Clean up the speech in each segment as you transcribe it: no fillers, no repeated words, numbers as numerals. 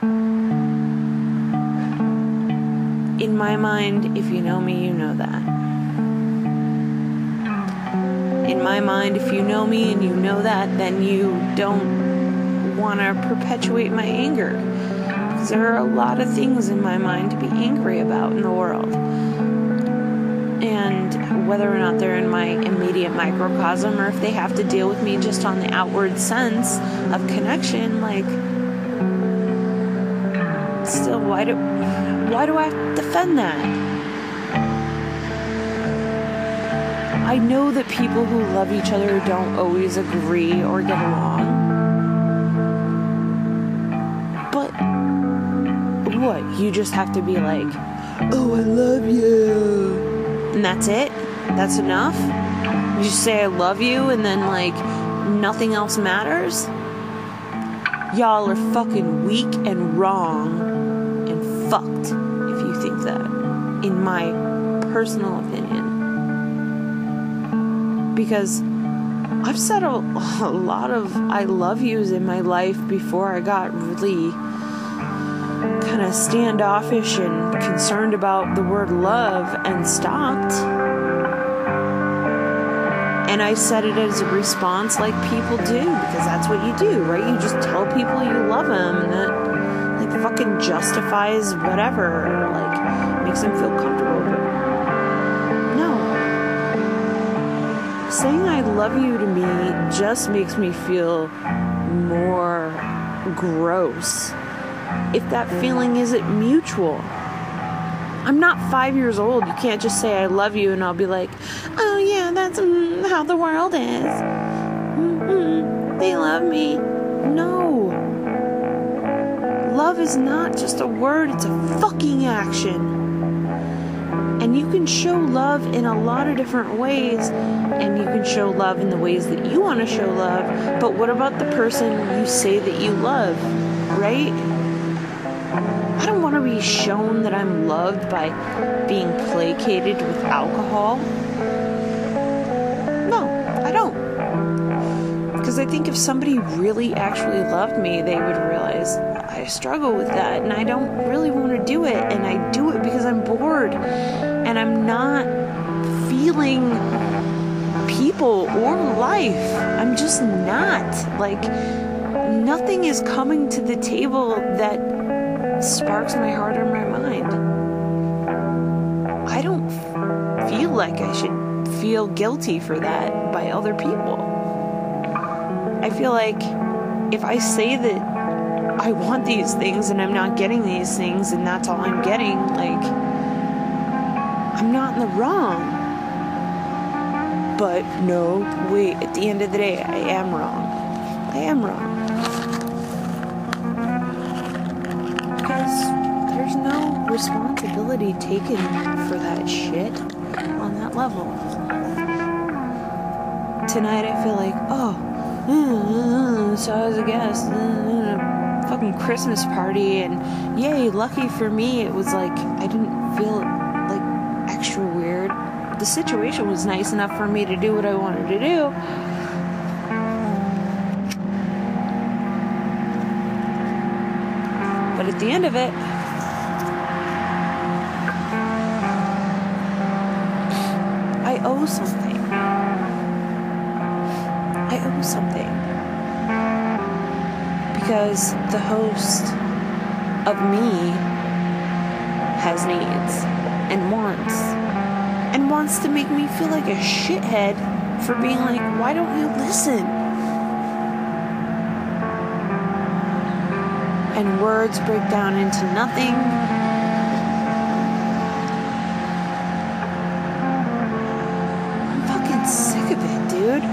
In my mind, if you know me, you know that. In my mind, if you know me and you know that, then you don't want to perpetuate my anger. Because there are a lot of things in my mind to be angry about in the world. And whether or not they're in my immediate microcosm or if they have to deal with me just on the outward sense of connection, like, still, why do I have to defend that? I know that people who love each other don't always agree or get along. But what? You just have to be like, oh, I love you. And that's it? That's enough? You just say I love you and then, like, nothing else matters? Y'all are fucking weak and wrong and fucked if you think that, in my personal opinion. Because I've said a lot of I love yous in my life before I got really kind of standoffish and concerned about the word love and stopped. And I said it as a response like people do, because that's what you do, right? You just tell people you love them, and that, like, fucking justifies whatever, or, like, makes them feel comfortable. But no. Saying I love you to me just makes me feel more gross if that feeling isn't mutual. I'm not 5 years old. You can't just say I love you and I'll be like, oh yeah, that's how the world is. They love me. No. Love is not just a word, it's a fucking action. And you can show love in a lot of different ways, and you can show love in the ways that you want to show love, but what about the person you say that you love, right? I don't want to be shown that I'm loved by being placated with alcohol. No, I don't. Because I think if somebody really actually loved me, they would realize I struggle with that, and I don't really want to do it, and I do it because I'm bored, and I'm not feeling people or life. I'm just not. Like, nothing is coming to the table that sparks my heart or my mind. I don't feel like I should feel guilty for that by other people. I feel like if I say that I want these things and I'm not getting these things and that's all I'm getting, like, I'm not in the wrong. But no, wait, at the end of the day, I am wrong. I am wrong. Because there's no responsibility taken for that shit on that level. Tonight I feel like, so I was a guest in a fucking Christmas party, and yay, lucky for me, it was like, I didn't feel like extra weird. The situation was nice enough for me to do what I wanted to do. But at the end of it, I owe something. I owe something. Because the host of me has needs and wants to make me feel like a shithead for being like, why don't you listen? And words break down into nothing. I'm fucking sick of it, dude.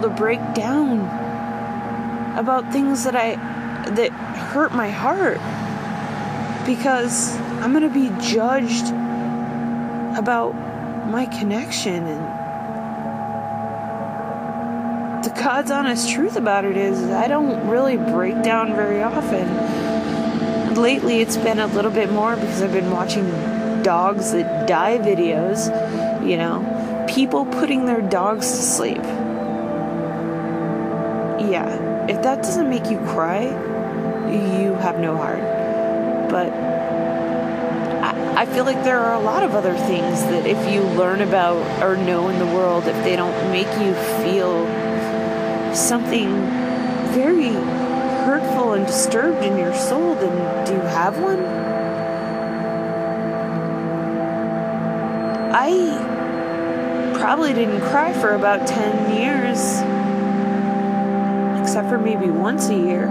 To break down about things that hurt my heart, because I'm gonna be judged about my connection. And the God's honest truth about it is I don't really break down very often. Lately it's been a little bit more because I've been watching dogs that die videos, you know, people putting their dogs to sleep. Yeah, if that doesn't make you cry, you have no heart. But I feel like there are a lot of other things that if you learn about or know in the world, if they don't make you feel something very hurtful and disturbed in your soul, then do you have one? I probably didn't cry for about 10 years, except for maybe once a year.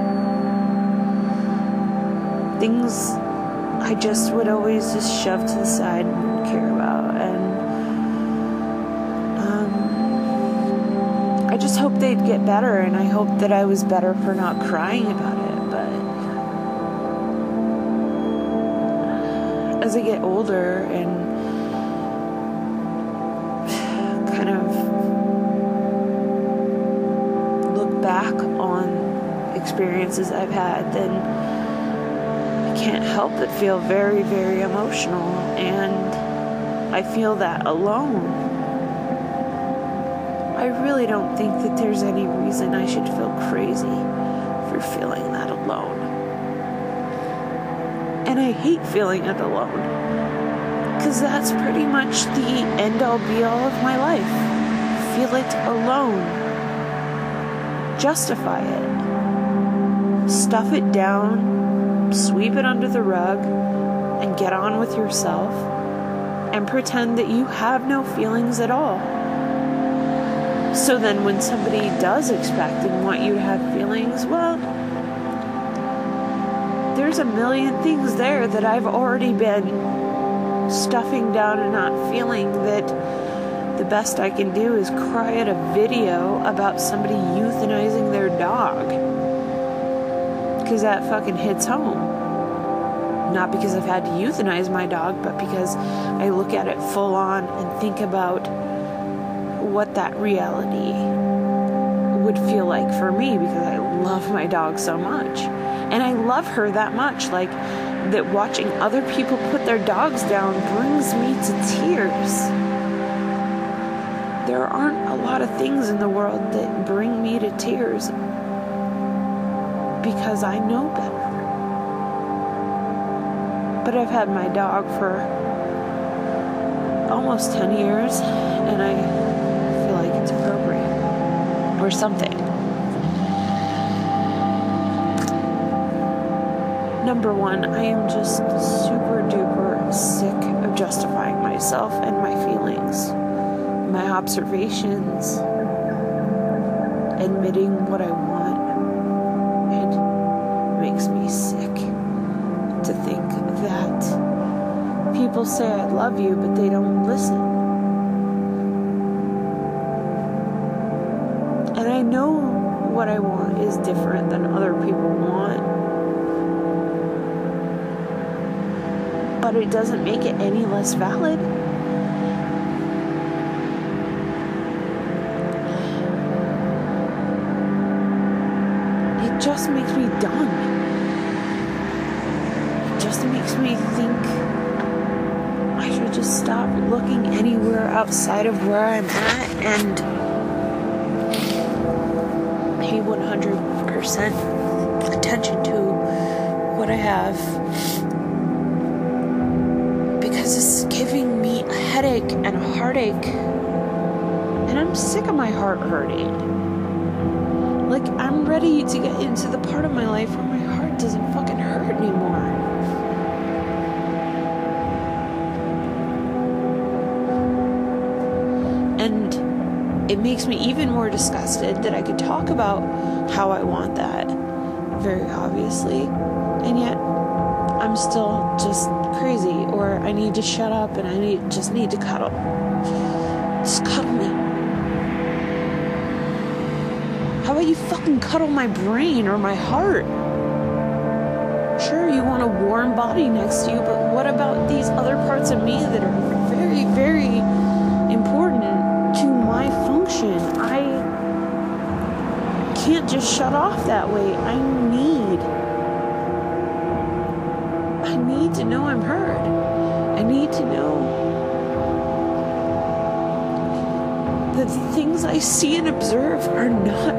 Things I just would always just shove to the side and care about, and I just hope they'd get better, and I hope that I was better for not crying about it. But as I get older and kind of look back on experiences I've had, then I can't help but feel very, very emotional, and I feel that alone. I really don't think that there's any reason I should feel crazy for feeling that alone. And I hate feeling it alone, because that's pretty much the end-all be-all of my life. Feel it alone. Justify it. Stuff it down, sweep it under the rug, and get on with yourself, and pretend that you have no feelings at all. So then when somebody does expect and want you to have feelings, well, there's a million things there that I've already been stuffing down and not feeling, that the best I can do is cry at a video about somebody euthanizing their dog. Because that fucking hits home. Not because I've had to euthanize my dog, but because I look at it full on and think about what that reality would feel like for me, because I love my dog so much. And I love her that much, like, that watching other people put their dogs down brings me to tears. There aren't a lot of things in the world that bring me to tears, because I know better. But I've had my dog for almost 10 years, and I feel like it's appropriate, or something. Number one, I am just super duper sick of justifying myself and my feelings, my observations, admitting what I want. It makes me sick to think that people say I love you, but they don't listen. And I know what I want is different than other people want, but it doesn't make it any less valid. It just makes me dumb. It just makes me think I should just stop looking anywhere outside of where I'm at and pay 100% attention to what I have, because it's giving me a headache and a heartache, and I'm sick of my heart hurting. Like, I'm ready to get into the part of my life where my heart doesn't fucking hurt anymore. And it makes me even more disgusted that I could talk about how I want that, very obviously, and yet I'm still just crazy, or I need to shut up and I just need to cuddle. Just cuddle me. How about you fucking cuddle my brain or my heart? Sure, you want a warm body next to you, but what about these other parts of me that are very, very important to my function? I can't just shut off that way. I I need to know I'm heard. I need to know that the things I see and observe are not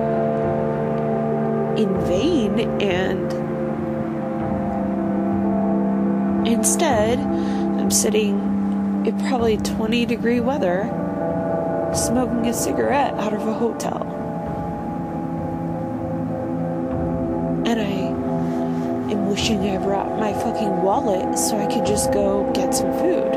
in vain, and instead, I'm sitting in probably 20-degree weather, smoking a cigarette out of a hotel. And I am wishing I brought my fucking wallet so I could just go get some food.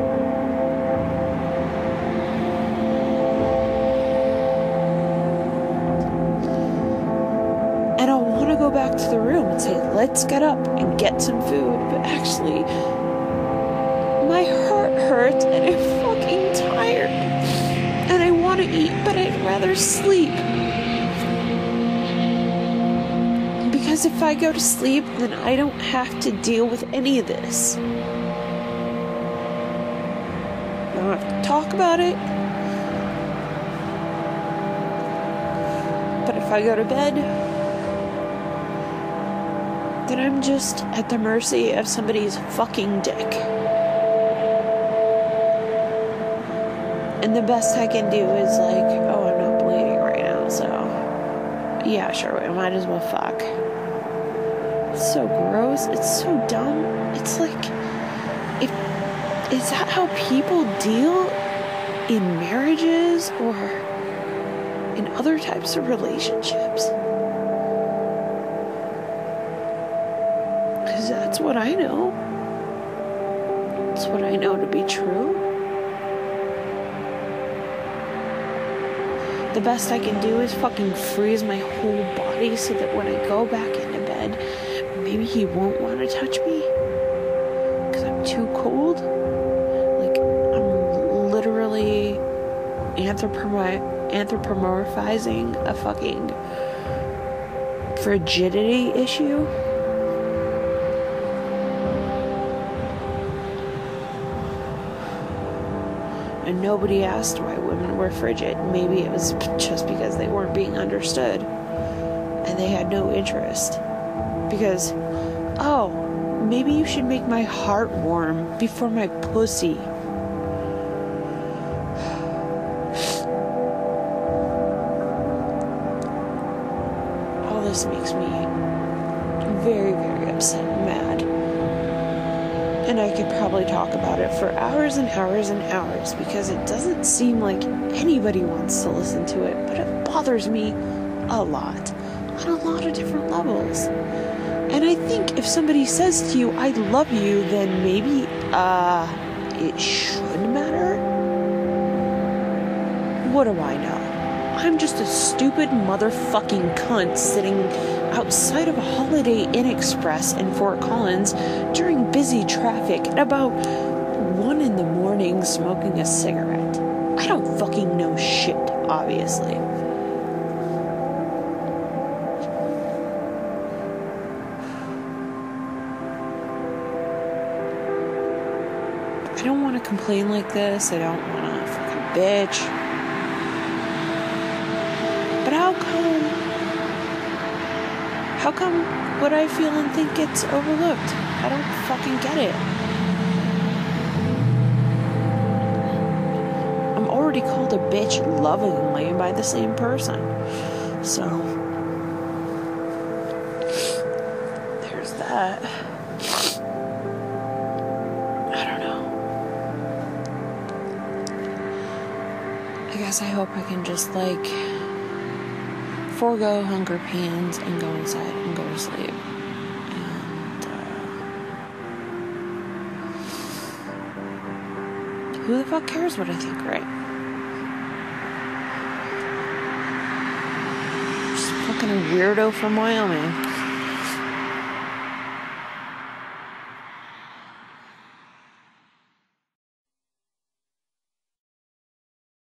And I'll want to go back to the room and say, let's get up and get some food. But actually, my heart hurts and I'm fucking tired. And I want to eat, but I'd rather sleep. Because if I go to sleep, then I don't have to deal with any of this. I don't have to talk about it. But if I go to bed, then I'm just at the mercy of somebody's fucking dick. And the best I can do is like, oh, I'm not bleeding right now, so yeah, sure, I might as well fuck. It's so gross. It's so dumb. It's like, is that how people deal in marriages or in other types of relationships? Because that's what I know. That's what I know to be true. The best I can do is fucking freeze my whole body so that when I go back into bed, maybe he won't want to touch me because I'm too cold. Like, I'm literally anthropomorphizing a fucking frigidity issue. And nobody asked why women were frigid. Maybe it was just because they weren't being understood and they had no interest. Because, oh, maybe you should make my heart warm before my pussy. All this makes me very, very upset and mad. And I could probably talk about it for hours and hours and hours because it doesn't seem like anybody wants to listen to it, but it bothers me a lot on a lot of different levels. And I think if somebody says to you, I love you, then maybe, it should matter? What do I know? I'm just a stupid motherfucking cunt sitting outside of a Holiday Inn Express in Fort Collins during busy traffic at about 1 a.m. smoking a cigarette. I don't fucking know shit, obviously. I don't want to complain like this. I don't want to fucking bitch. But how come what I feel and think gets overlooked? I don't fucking get it. I'm already called a bitch lovingly by the same person. So, there's that. I don't know. I guess I hope I can just, like, forego hunger pains and go inside and go to sleep. And who the fuck cares what I think, right? Just fucking a weirdo from Wyoming.